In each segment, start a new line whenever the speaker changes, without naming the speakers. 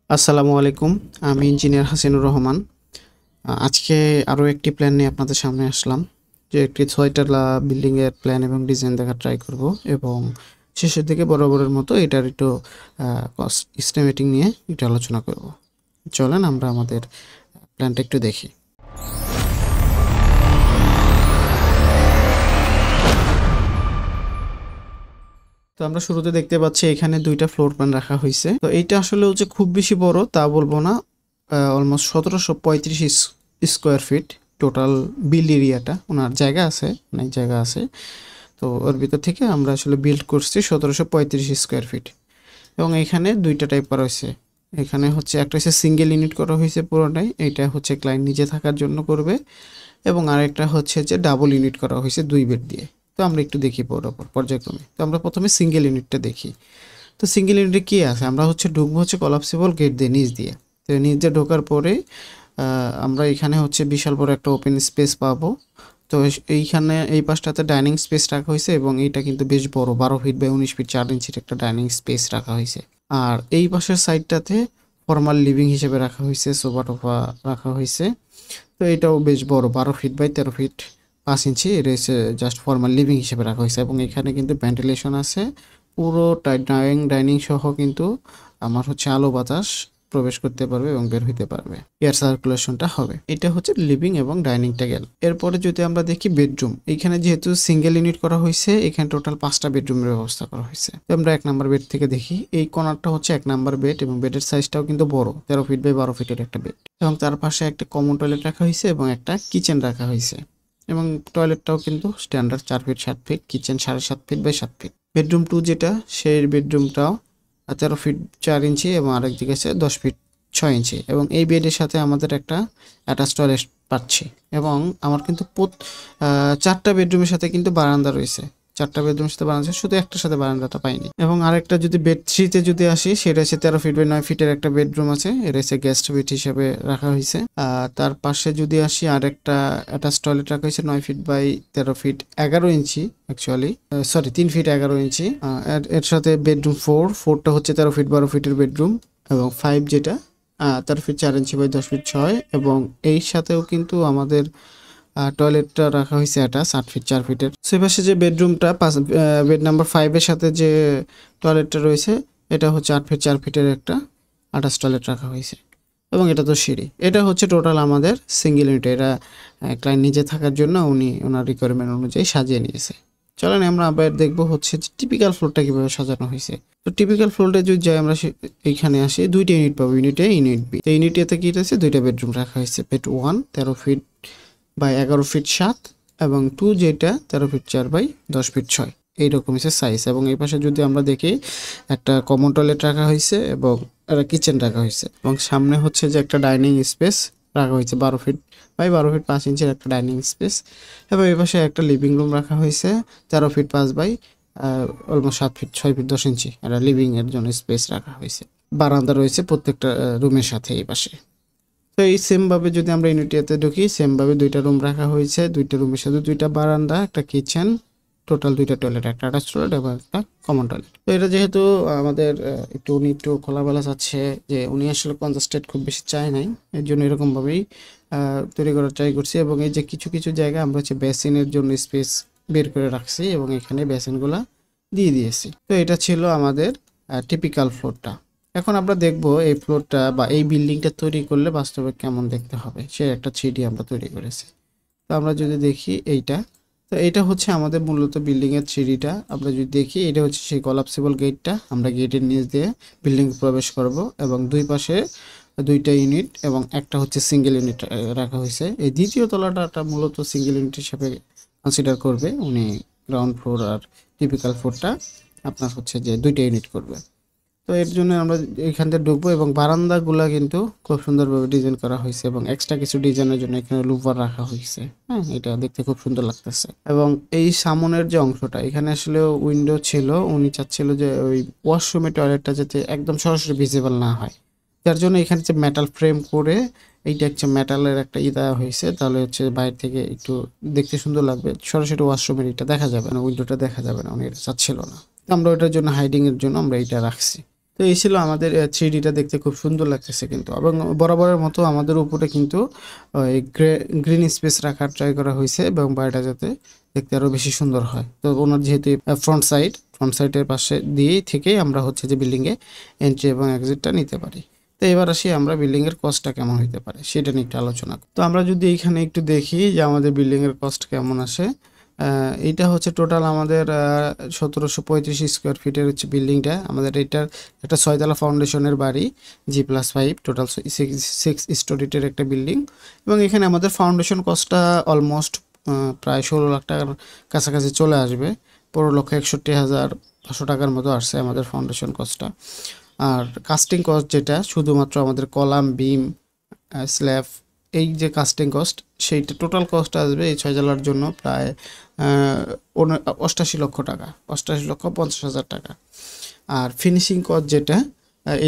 আসসালামু আলাইকুম। আমি ইঞ্জিনিয়ার হাসিনুর রহমান। আজকে আরও একটি প্ল্যান নিয়ে আপনাদের সামনে আসলাম, যে একটি ৬ তলা বিল্ডিংয়ের প্ল্যান এবং ডিজাইন দেখার ট্রাই করব এবং শেষের দিকে বরাবরের মতো এটার একটু কস্ট এস্টিমেটিং নিয়ে একটু আলোচনা করব। চলেন আমরা আমাদের প্ল্যানটা একটু দেখি। তো আমরা শুরুতে দেখতে পাচ্ছি এখানে 2টা ফ্লোর প্ল্যান রাখা হয়েছে। তো এইটা আসলে হচ্ছে খুব বেশি বড় তা বলবো না, almost 1735 square feet total build এরিয়াটা। ওনার জায়গা আছে, অনেক জায়গা আছে। তো ওর ভিতর থেকে আমরা আসলে বিল্ড করছি 1735 স্কোয়ার ফিট। এবং এখানে 2টা টাইপ করা হয়েছে। এখানে হচ্ছে একটা হচ্ছে সিঙ্গেল ইউনিট করা হয়েছে পুরোটাই, এইটা হচ্ছে ক্লায়েন্ট নিজে থাকার জন্য করবে, এবং আরেকটা হচ্ছে যে ডাবল ইউনিট করা হয়েছে 2 বেড দিয়ে। তো আমরা একটু দেখি পর্যায়ক্রমে। তো আমরা প্রথমে সিঙ্গেল ইউনিটটা দেখি। তো সিঙ্গেল ইউনিটে কী আছে, আমরা হচ্ছে ঢুকবো হচ্ছে কলাপসিবল গেট দিয়ে নিচ দিয়ে। তো নিচ দিয়ে ঢোকার পরে আমরা এখানে হচ্ছে বিশাল বড় একটা ওপেন স্পেস পাবো। তো এইখানে এই পাশটাতে ডাইনিং স্পেস রাখা হয়েছে, এবং এইটা কিন্তু বেশ বড়, 12 ফিট বাই 19 ফিট 4 ইঞ্চির একটা ডাইনিং স্পেস রাখা হয়েছে। আর এই পাশের সাইডটাতে ফর্মাল লিভিং হিসেবে রাখা হয়েছে, সোফা টোফা রাখা হয়েছে। তো এটাও বেশ বড়, 12 ফিট বাই 13 ফিট 5 ইঞ্চি। এটা হচ্ছে জাস্ট ফর্মাল লিভিং হিসেবে রাখা হয়েছে, এবং এখানে কিন্তু ভেন্টিলেশন আছে পুরো ডাইনিং সহ। কিন্তু আমার হচ্ছে আলো বাতাস প্রবেশ করতে পারবে এবং বের হইতে পারবে, এয়ার সার্কুলেশনটা হবে। এটা হচ্ছে লিভিং এবং ডাইনিংটা গেল। এরপরে যদি আমরা দেখি বেডরুম, এখানে যেহেতু সিঙ্গেল ইউনিট করা হয়েছে, এখানে টোটাল 5টা বেডরুমের ব্যবস্থা করা হয়েছে। তো আমরা 1 নাম্বার বেড থেকে দেখি। এই কর্নারটা হচ্ছে 1 নাম্বার বেড, এবং বেডের সাইজটাও কিন্তু বড়, 13 ফিট বাই 12 ফিটের একটা বেড। এবং তার পাশে একটা কমন টয়লেট রাখা হয়েছে এবং একটা কিচেন রাখা হয়েছে। এবং টয়লেটটাও কিন্তু standard 4 feet 7 feet, kitchen 7.5 feet by 7 feet. Bedroom 2 যেটা, সেই বেডরুমটাও 13 ফিট 4 ইঞ্চি এবং আরেক দিকে আছে 10 ফিট 6 ইঞ্চি। এবং এই বেডের সাথে আমাদের একটা অ্যাটাচ টয়লেট পাচ্ছি। এবং আমার কিন্তু 4টা বেডরুমের সাথে কিন্তু বারান্দা রয়েছে, 4টা বেডরুমের সাথে বারান্দা, শুধু একটার সাথে বারান্দাটা পাইনি। এবং আরেকটা যদি বেড 3-তে যদি আসি, সেটা হচ্ছে 13 ফিট বাই 9 ফিটের একটা বেডরুম আছে, এটা হচ্ছে গেস্ট বেড হিসেবে রাখা হয়েছে। তার পাশে যদি আসি, আরেকটা অ্যাটাচ টয়লেট রাখা হয়েছে 9 feet by 13 feet 11 inch, actually 3 feet 11 inch. এর সাথে বেডরুম 4টা হচ্ছে 13 ফিট 12 ফিটের বেডরুম, এবং 5 যেটা 13 ফিট 4 ইঞ্চি বাই 10 ফিট 6। এবং এই সাথেও কিন্তু আমাদের টয়লেটটা রাখা হয়েছে অ্যাটাচ 8 ফিট 4 ফিটের। সেপাশে যে বেডরুমটা বেড নাম্বার 5-এর সাথে যে টয়লেটটা রয়েছে, এটা হচ্ছে 8 ফিট 4 ফিটের একটা অ্যাটাচ টয়লেট রাখা হয়েছে। এবং এটা তো সিঁড়ি। এটা হচ্ছে টোটাল আমাদের সিঙ্গেল ইউনিট। এটা ক্লায়েন্ট নিজে থাকার জন্য উনি ওনার রিকোয়ারমেন্ট অনুযায়ী সাজিয়ে নিয়েছে। চলেন আমরা আবার দেখবো হচ্ছে টিপিক্যাল ফ্লোরটা কীভাবে সাজানো হয়েছে। তো টিপিক্যাল ফ্লোরে যদি যাই আমরা, এইখানে আসি 2টা ইউনিট পাবো, ইউনিট এ ইউনিট বি। তো ইউনিট এতে কী রয়েছে, 2টা বেডরুম রাখা হয়েছে। বেড 1 13 ফিট বাই 11 ফিট 7, এবং 2 যেটা 13 ফিট 4 বাই 10 ফিট 6, এইরকম হচ্ছে সাইজ। এবং এই পাশে যদি আমরা দেখি, একটা কমন টয়লেট রাখা হয়েছে এবং একটা কিচেন রাখা হয়েছে। এবং সামনে হচ্ছে যে একটা ডাইনিং স্পেস রাখা হয়েছে, 12 ফিট বাই 12 ফিট 5 ইঞ্চির একটা ডাইনিং স্পেস। এবং এই পাশে একটা লিভিং রুম রাখা হয়েছে, 13 feet 5 by almost 7 feet 6 feet 10 inch একটা লিভিংয়ের জন্য স্পেস রাখা হয়েছে। বারান্দা রয়েছে প্রত্যেকটা রুমের সাথে এই পাশে। তো এই সেমভাবে যদি আমরা ইউনিটিতে ঢুকি, সেমভাবে 2টা রুম রাখা হয়েছে, 2টা রুমের সাথে 2টা বারান্দা, একটা কিচেন, টোটাল 2টা টয়লেট, একটা অ্যাটাচ টয়লেট এবং একটা কমন টয়লেট। তো এটা যেহেতু আমাদের উনি একটু খোলাবেলা চাচ্ছে, যে উনি আসলে কনজাস্টেড খুব বেশি চায় নাই, এর জন্য এরকমভাবেই তৈরি করার ট্রাই করছি। এবং এই যে কিছু কিছু জায়গা আমরা হচ্ছে বেসিনের জন্য স্পেস বের করে রাখছি, এবং এখানে বেসিনগুলা দিয়ে দিয়েছি। তো এটা ছিল আমাদের টিপিক্যাল ফ্লোরটা। এখন আমরা দেখব এই ফ্লোরটা বা এই বিল্ডিংটা তৈরি করলে বাস্তবে কেমন দেখতে হবে, সে একটা 3D আমরা তৈরি করেছি। তো আমরা যদি দেখি এইটা, তো এটা হচ্ছে আমাদের মূলত বিল্ডিংয়ের 3Dটা। আমরা যদি দেখি, এটা হচ্ছে সেই কলাপসিবল গেটটা, আমরা গেটের নিচ দিয়ে বিল্ডিং প্রবেশ করব। এবং দুই পাশে 2টা ইউনিট এবং একটা হচ্ছে সিঙ্গেল ইউনিট রাখা হয়েছে। এই দ্বিতীয় তলাটা মূলত সিঙ্গেল ইউনিট হিসাবে কনসিডার করবে উনি। গ্রাউন্ড ফ্লোর আর টিপিক্যাল ফ্লোরটা আপনার হচ্ছে যে 2টা ইউনিট করবে। তো এর জন্য আমরা এখান থেকে ঢুকবো, এবং বারান্দাগুলা কিন্তু খুব সুন্দরভাবে ডিজাইন করা হয়েছে, এবং এক্সট্রা কিছু ডিজাইনের জন্য এখানে লুভার রাখা হয়েছে। হ্যাঁ, এটা দেখতে খুব সুন্দর লাগতেছে। এবং এই সামনের যে অংশটা, এখানে আসলে উইন্ডো ছিল, উনি চাচ্ছিল যে ওই ওয়াশরুমের টয়লেটটা যাতে একদম সরাসরি ভিজিবল না হয়, যার জন্য এখানে যে মেটাল ফ্রেম করে এইটা হচ্ছে মেটালের একটা দেওয়া হয়েছে, তাহলে হচ্ছে বাইরে থেকে একটু দেখতে সুন্দর লাগবে, সরাসরি ওয়াশরুমের এটা দেখা যাবে না, উইন্ডোটা দেখা যাবে না, উনি এটা চাচ্ছিল না। আমরা ওইটার জন্য হাইডিং এর জন্য আমরা এটা রাখছি। তো এই ছিল আমাদের 3Dটা দেখতে খুব সুন্দর লাগতেছে কিন্তু, এবং বরাবরের মতো আমাদের উপরে কিন্তু ওই গ্রিন স্পেস রাখার ট্রাই করা হয়েছে এবং বাড়িটা যাতে দেখতে আরও বেশি সুন্দর হয়। তো ওনার যেহেতু ফ্রন্ট সাইডের পাশে দিয়েই থেকেই আমরা হচ্ছে যে বিল্ডিংয়ে এন্ট্রি এবং এক্সিটটা নিতে পারি। তো এবার আসি আমরা বিল্ডিংয়ের কস্টটা কেমন হতে পারে সেটা নিয়ে একটু আলোচনা করি। তো আমরা যদি এইখানে একটু দেখি যে আমাদের বিল্ডিংয়ের কস্ট কেমন আসে। এইটা হচ্ছে টোটাল আমাদের 1735 স্কোয়ার ফিটের হচ্ছে বিল্ডিংটা আমাদের। এটার একটা 6 তলা ফাউন্ডেশনের বাড়ি, G+5, টোটাল 6 স্টোরিটের একটা বিল্ডিং। এবং এখানে আমাদের ফাউন্ডেশন কস্টটা অলমোস্ট প্রায় 16 লাখ টাকার কাছাকাছি চলে আসবে। 15,61,500 টাকার মতো আসছে আমাদের ফাউন্ডেশন কস্টটা। আর কাস্টিং কস্ট যেটা শুধুমাত্র আমাদের কলাম, বিম, স্ল্যাব, এই যে কাস্টিং কস্ট, সেইটা টোটাল কস্ট আসবে এই 6 তলার জন্য প্রায় 88 লক্ষ টাকা, 88,50,000 টাকা। আর ফিনিশিং কস্ট যেটা,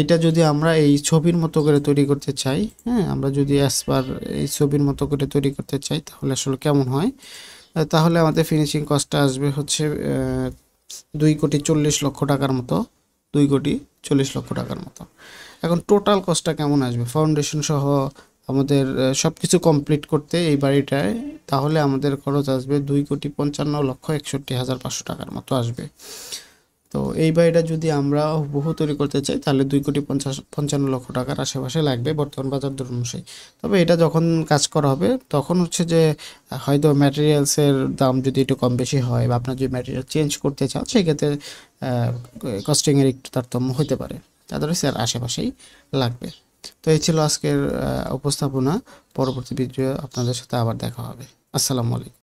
এটা যদি আমরা এই ছবির মতো করে তৈরি করতে চাই, হ্যাঁ, আমরা যদি অ্যাজ পার এই ছবির মতো করে তৈরি করতে চাই তাহলে আসলে কেমন হয়, তাহলে আমাদের ফিনিশিং কস্টটা আসবে হচ্ছে 2,40,00,000 টাকার মতো, 2,40,00,000 টাকার মতো। এখন টোটাল কস্টটা কেমন আসবে ফাউন্ডেশন সহ আমাদের সব কিছু কমপ্লিট করতে এই বাড়িটায়, তাহলে আমাদের খরচ আসবে 2,55,61,500 টাকার মতো আসবে। তো এই বাড়িটা যদি আমরা হুবহু তৈরি করতে চাই তাহলে 2,55,00,000 টাকার আশেপাশে লাগবে বর্তমান বাজার দর অনুযায়ী। তবে এটা যখন কাজ করা হবে তখন হচ্ছে যে হয়তো ম্যাটেরিয়ালসের দাম যদি একটু কম বেশি হয় বা আপনার যদি ম্যাটেরিয়াল চেঞ্জ করতে চান সেক্ষেত্রে কস্টিংয়ের একটু তারতম্য হতে পারে, তাদের স্যার আশেপাশেই লাগবে। তো এই ছিল আজকের উপস্থাপনা। পরবর্তী ভিডিও আপনাদের সাথে আবার দেখা হবে। আসসালামু আলাইকুম।